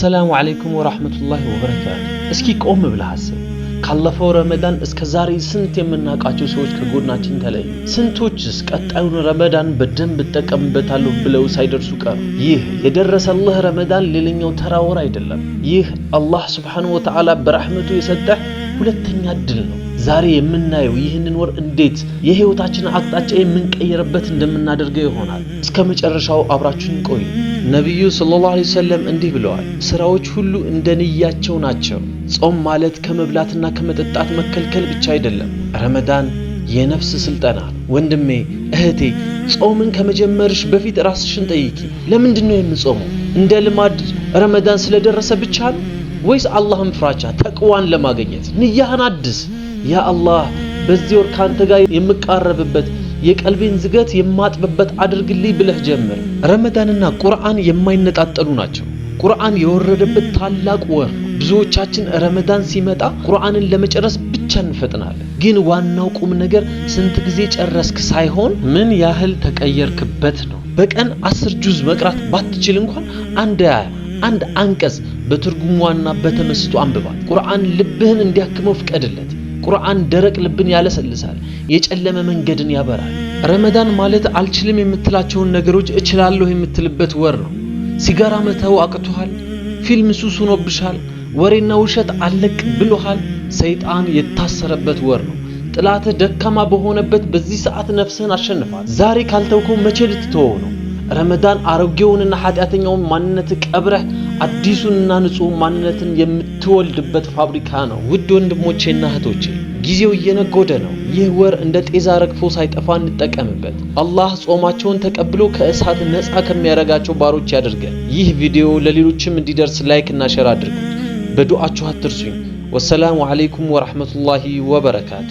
السلام عليكم ورحمة الله وبركاته اسكي قوم بلا حسب ካለፈው ረመዳን እስከ ዛሬ ስንት የምናቃቸው ሰዎች ከጎናችን ተለዩ ስንቶችስ ቀጣዩን ረመዳን በደንብ ተጠቀምበታለሁ ብለው ሳይደርሱ ቀሩ ይህ የደረሰልህ ረመዳን ሌላኛው ተራወር አይደለም ይህ አላህ Subhanahu Wa Ta'ala በረህመቱ የሰጠህ ሁለተኛ እድል ነው ዛሬ የምናየው ይህንን ወር እንዴት የህይወታችን አቅጣጫ የምንቀይርበት እንደምናደርገው ይሆናል እስከ መጨረሻው አብራችሁን ቆዩ ነብዩ ሰለላሁ ዐለይሂ ወሰለም እንዲህ ብለዋል ስራዎች ሁሉ እንደንያቸው ናቸው ጾም ማለት ከመብላትና ከመጠጣት መከልከል ብቻ አይደለም ረመዳን የነፍስ ስልጣና ወንድሜ እህቴ ጾምን ከመጀመርሽ በፊት ራስሽን ጠይቂ ለምንድነው የምጾመው እንደ ልማድ ረመዳን ስለደረሰ ብቻ ነው ወይስ አላህን ፍራቻ ተቅዋን ለማግኘት ንያህን አድስ ያ አላህ በዚህ ወር ካንተ ጋር የምቃረብበት የቀልቤን ዝገት የማጥበበት አድርግልኝ ብለህ ጀምር ረመዳንና ቁርአን የማይነጣጠሉ ናቸው ቁርአን የወረደበት ታላቅ ወር ብዙዎቻችን ረመዳን ሲመጣ ቁርአንን ለመጨረስ ብቻ እንፈጥናለን ግን ዋናው ቁም ነገር ስንት ጊዜ ጨረስክ ሳይሆን ምን ያህል ተቀየርክበት ነው በቀን 10 ጁዝ መቅራት ባትችል እንኳን አንድ አንቀጽ በትርጉሙና በተመስጦ አንብባል ቁርአን ልብህን እንዲያክመው ፍቀድለት ቁርአን ደረቅ ልብን ያለሰልሳል የጨለመ መንገድን ያበራል ረመዳን ማለት አልችልም የምትላቸውን ነገሮች እችላለሁ የምትልበት ወር ነው ሲጋራ መተው አቅቶሃል ፊልም ሱስ ሆኖብሻል ወሬና ውሸት አለቅ ብሎሃል ሰይጣን የታሰረበት ወር ነው ጥላተ ደካማ በሆነበት በዚህ ሰዓት ነፍስህን አሸንፋል ዛሬ ካልተውከው መቼ ልትተወው ነው ረመዳን አሮጌውንና ኃጢያተኛውን ማንነት ቀብረህ አዲሱንና ንጹህ ማንነትን የምትወልድበት ፋብሪካ ነው ውድ ወንድሞቼና እህቶቼ ጊዜው እየነጎደ ነው ይህ ወር እንደ ጤዛ ረግፎ ሳይጠፋ እንጠቀምበት አላህ ጾማቸውን ተቀብሎ ከእሳት ነፃ ከሚያረጋቸው ባሮች ያድርገን ይህ ቪዲዮ ለሌሎችም እንዲደርስ ላይክ እና ሼር አድርጉት በዱዓችሁ አትርሱኝ ወሰላሙ አለይኩም ወራህመቱላሂ ወበረካቱ